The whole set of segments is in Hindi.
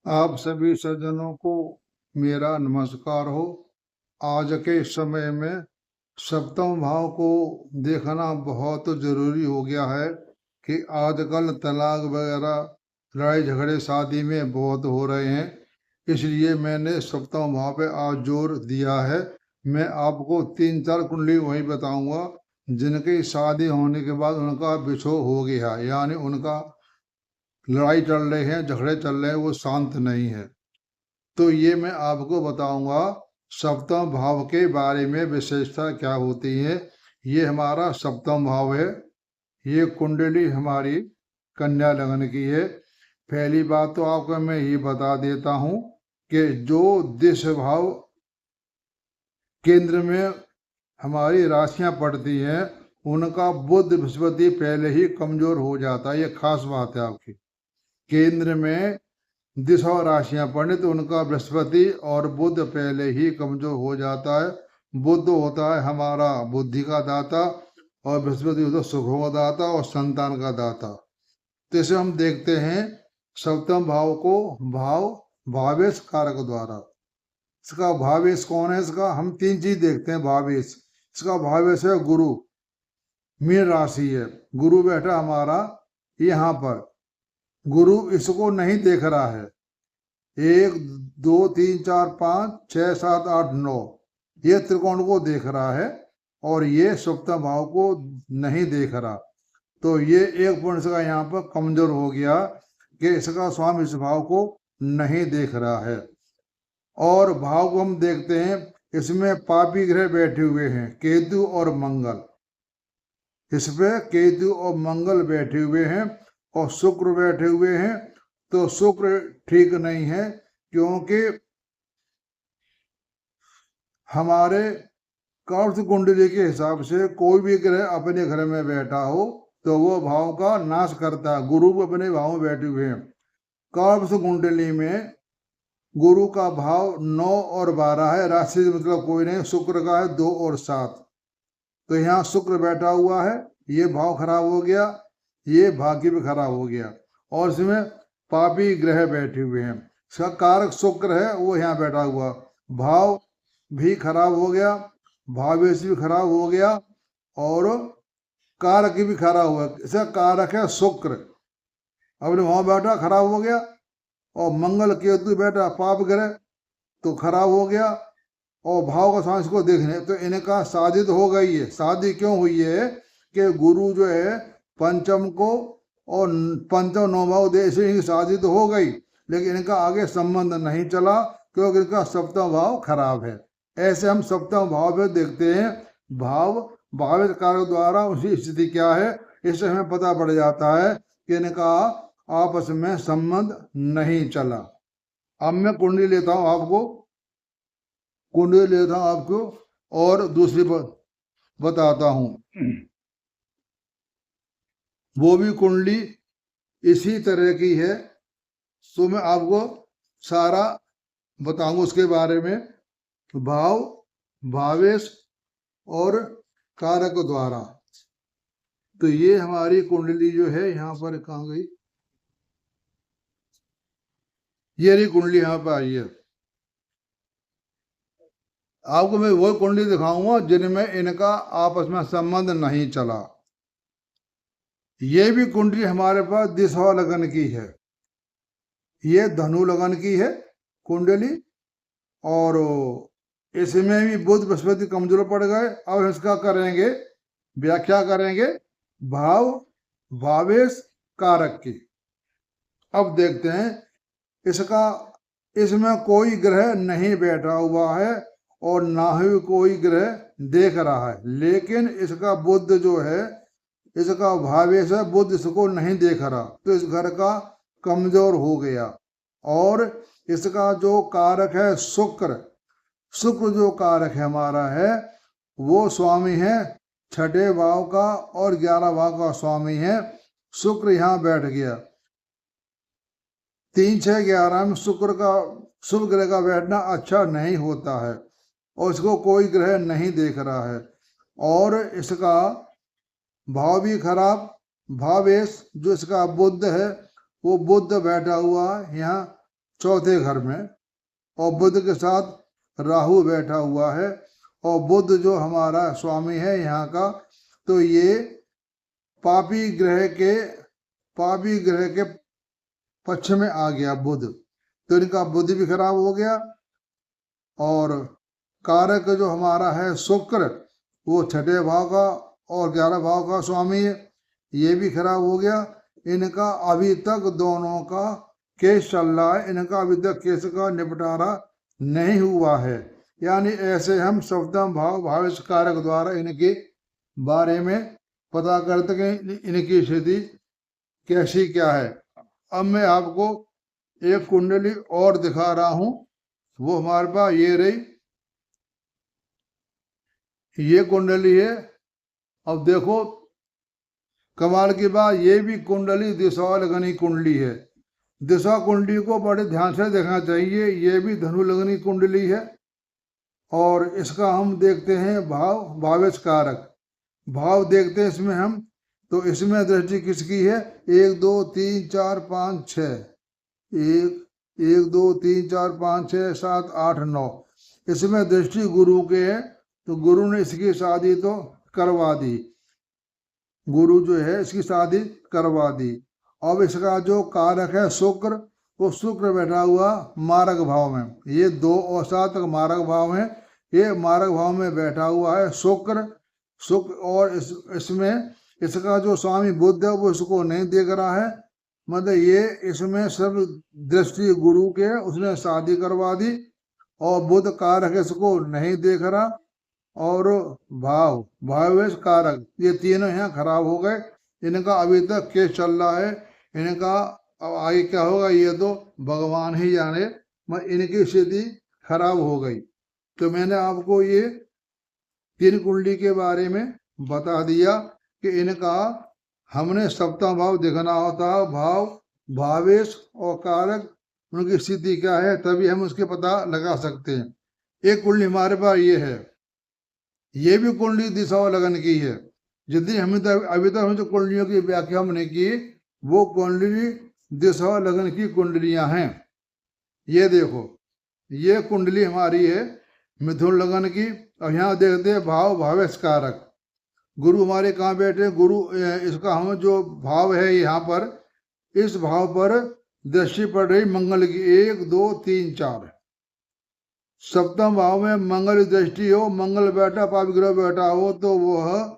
आप सभी सज्जनों को मेरा नमस्कार हो। आज के समय में सप्तम भाव को देखना बहुत जरूरी हो गया है कि आजकल तलाक वगैरह लड़ाई झगड़े शादी में बहुत हो रहे हैं। इसलिए मैंने सप्तम भाव पे आज जोर दिया है। मैं आपको 3-4 कुंडली वही बताऊंगा जिनकी शादी होने के बाद उनका विछोह हो गया, यानी उनका लड़ाई चल रहे हैं, झगड़े चल रहे हैं, वो शांत नहीं है। तो ये मैं आपको बताऊंगा सप्तम भाव के बारे में विशेषता क्या होती है। ये हमारा सप्तम भाव है। ये कुंडली हमारी कन्या लगन की है। पहली बात तो आपको मैं ये बता देता हूँ कि जो दिश भाव केंद्र में हमारी राशियां पड़ती हैं उनका बुध बृहस्पति पहले ही कमजोर हो जाता है। ये खास बात है आपकी। केंद्र में दिशा और राशियां पढ़ने तो उनका बृहस्पति और बुध पहले ही कमजोर हो जाता है। बुध होता है हमारा बुद्धि का दाता और बृहस्पति होता है सुखों का दाता और संतान का दाता। तो इसे हम देखते हैं सप्तम भाव को भाव भावेश कारक द्वारा। इसका भावेश कौन है? इसका हम 3 चीज देखते हैं। भावेश, इसका भावेश है गुरु, मीन राशि है। गुरु बैठा हमारा यहाँ पर। गुरु इसको नहीं देख रहा है। 1 2 3 4 5 6 7 8 9 ये त्रिकोण को देख रहा है और ये सप्तम भाव को नहीं देख रहा। तो ये एक पॉइंट इसका यहाँ पर कमजोर हो गया कि इसका स्वामी इस भाव को नहीं देख रहा है। और भाव को हम देखते हैं, इसमें पापी ग्रह बैठे हुए हैं, केतु और मंगल। इस पे केतु और मंगल बैठे हुए हैं और शुक्र बैठे हुए हैं। तो शुक्र ठीक नहीं है, क्योंकि हमारे कर्थ कुंडली के हिसाब से कोई भी ग्रह अपने घर में बैठा हो तो वो भाव का नाश करता है। गुरु अपने भाव में बैठे हुए हैं। कर्थ कुंडली में गुरु का भाव 9 और 12 है। राशि मतलब कोई नहीं, शुक्र का है 2 और 7। तो यहाँ शुक्र बैठा हुआ है, ये भाव खराब हो गया, ये भाग्य भी खराब हो गया। और इसमें पापी ग्रह बैठे हुए हैं। इसका कारक शुक्र है, वो यहाँ बैठा हुआ, भाव भी खराब हो गया, भावेश भी खराब हो गया और कारक भी खराब हुआ। इसका कारक है शुक्र, अपने वहां बैठा खराब हो गया। और मंगल केतु बैठा पाप ग्रह, तो खराब हो गया। और भाव का सांस को देखने तो इनका शादी तो हो गई है। शादी क्यों हुई है कि गुरु जो है पंचम को और पंचम 9 भाव दे, इसलिए इनकी शादी तो हो गई, लेकिन इनका आगे संबंध नहीं चला क्योंकि इनका सप्तम भाव खराब है। ऐसे हम सप्तम भाव में देखते हैं भाव भावित कारक द्वारा उसकी स्थिति क्या है, इससे हमें पता पड़ जाता है कि इनका आपस में संबंध नहीं चला। अब मैं कुंडली लेता हूं आपको, कुंडली लेता हूं आपको और दूसरी बताता हूं। वो भी कुंडली इसी तरह की है, तो मैं आपको सारा बताऊंगा उसके बारे में, भाव भावेश और कारक द्वारा। तो ये हमारी कुंडली जो है यहाँ पर कहाँ गई, ये रही कुंडली यहाँ पर आई है। आपको मैं वो कुंडली दिखाऊंगा जिनमें इनका आपस में संबंध नहीं चला। ये भी कुंडली हमारे पास दिशा लगन की है। ये धनु लगन की है कुंडली और इसमें भी बुध बृहस्पति कमजोर पड़ गए। अब इसका करेंगे व्याख्या, करेंगे भाव भावेश कारक की। अब देखते हैं इसका, इसमें कोई ग्रह नहीं बैठा हुआ है और ना ही कोई ग्रह देख रहा है, लेकिन इसका बुध जो है, इसका भावेश है, बुध इसको नहीं देख रहा, तो इस घर का कमजोर हो गया। और इसका जो कारक है शुक्र, शुक्र जो कारक है हमारा है, वो स्वामी है 6ठे भाव का और 11 भाव का स्वामी है। शुक्र यहाँ बैठ गया। 3 6 11 में शुक्र का, शुभ ग्रह का बैठना अच्छा नहीं होता है और इसको कोई ग्रह नहीं देख रहा है। और इसका भाव भी खराब, भावेश जो इसका बुध है वो बुध बैठा हुआ है यहाँ चौथे घर में, और बुध के साथ राहु बैठा हुआ है, और बुध जो हमारा स्वामी है यहाँ का, तो ये पापी ग्रह के पक्ष में आ गया बुध, तो इनका बुद्धि भी खराब हो गया। और कारक जो हमारा है शुक्र, वो छठे भाव का और 11 भाव का स्वामी है, ये भी खराब हो गया। इनका अभी तक दोनों का केस चल रहा है, इनका अभी तक केस का निपटारा नहीं हुआ है। यानी ऐसे हम सप्तम भाव भावेश कारक द्वारा इनके बारे में पता करते हैं इनकी स्थिति कैसी क्या है। अब मैं आपको एक कुंडली और दिखा रहा हूं, वो हमारे पास ये रही, ये कुंडली है। अब देखो कमाल की बात, ये भी कुंडली दिशा लगनी कुंडली है। दिशा कुंडली को बड़े ध्यान से देखना चाहिए। ये भी धनु लगनी कुंडली है, और इसका हम देखते हैं भाव भावेश कारक। भाव देखते हैं इसमें हम, तो इसमें दृष्टि किसकी है? 1 2 3 4 5 6, 1 2 3 4 5 6 7 8 9, इसमें दृष्टि गुरु के है, तो गुरु ने इसकी शादी तो करवा दी, गुरु जो है इसकी शादी करवा दी। अब इसका जो कारक है शुक्र, वो शुक्र बैठा हुआ मारक भाव में, ये 2 और 7 तक मारक भाव है, ये मारक भाव में बैठा हुआ है शुक्र। और इसमें इसका जो स्वामी बुध है वो इसको नहीं देख रहा है, मतलब ये इसमें सब दृष्टि गुरु के, उसने शादी करवा दी, और बुध कारक इसको नहीं देख रहा, और भाव भावेश कारक ये तीनों यहाँ खराब हो गए। इनका अभी तक केस चल रहा है, इनका अब आगे क्या होगा ये तो भगवान ही जाने, इनकी स्थिति खराब हो गई। तो मैंने आपको ये 3 कुंडली के बारे में बता दिया कि इनका हमने सप्तम भाव देखना होता है, भाव भावेश और कारक उनकी स्थिति क्या है, तभी हम उसके पता लगा सकते हैं। एक कुंडली हमारे पास ये है, ये भी कुंडली दिशा और लगन की है। यदि हमें अभी तक हम जो कुंडलियों की व्याख्या हमने की, वो कुंडली दिशा और लगन की कुंडलियां हैं। ये देखो, ये कुंडली हमारी है मिथुन लगन की। और यहाँ देखते हैं भाव भावेश कारक, गुरु हमारे कहाँ बैठे? गुरु इसका हम जो भाव है यहाँ पर, इस भाव पर दृष्टि पड़ रही मंगल की, 1 2 3 4, सप्तम भाव में मंगल दृष्टि हो, मंगल बैठा पाप ग्रह बैठा हो, तो वह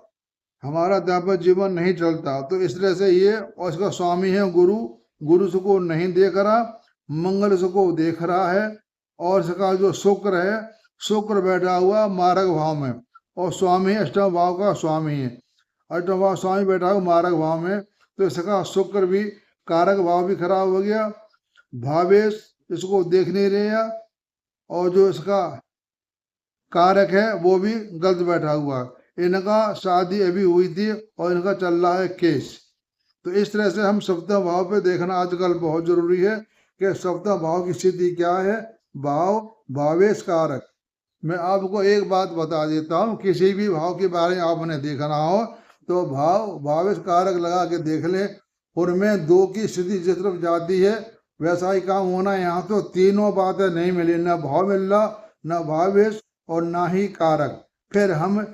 हमारा दाम्पत्य जीवन नहीं चलता। तो इस तरह से ये, और इसका स्वामी है गुरु, गुरु इसको नहीं देख रहा, मंगल इसको देख रहा है। और इसका जो शुक्र है, शुक्र बैठा हुआ मारक भाव में, और स्वामी अष्टम भाव का स्वामी है, अष्टम भाव स्वामी बैठा हुआ मारक भाव में, तो इसका शुक्र भी कारक भाव भी खराब हो गया, भावेश इसको देख नहीं रहा, और जो इसका कारक है वो भी गलत बैठा हुआ। इनका शादी अभी हुई थी और इनका चल रहा है केस। तो इस तरह से हम सप्तम भाव पे देखना आजकल बहुत जरूरी है कि सप्तम भाव की स्थिति क्या है, भाव भावेश कारक। मैं आपको एक बात बता देता हूँ, किसी भी भाव के बारे में आपने देखना हो तो भाव भावेश कारक लगा के देख लें, उनमें 2 की स्थिति जिस तरफ जाती है वैसा ही काम होना। यहाँ तो तीनों बातें नहीं मिली, न भाव मिल रहा, न भावेश और ना ही कारक। फिर हम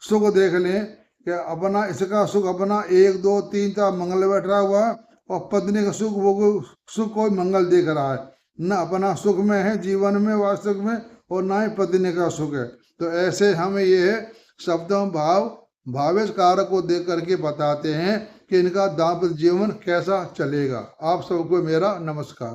सुख देख लें कि अपना इसका सुख अपना 1 2 3 का मंगल बैठा हुआ है, और पत्नी का सुख वो सुख कोई मंगल देख रहा है, न अपना सुख में है जीवन में वास्तविक में, और ना ही पत्नी का सुख है। तो ऐसे हमें ये सप्तम भाव भावेश कारक को देख करके बताते हैं कि इनका दाम्पत्य जीवन कैसा चलेगा। आप सबको मेरा नमस्कार।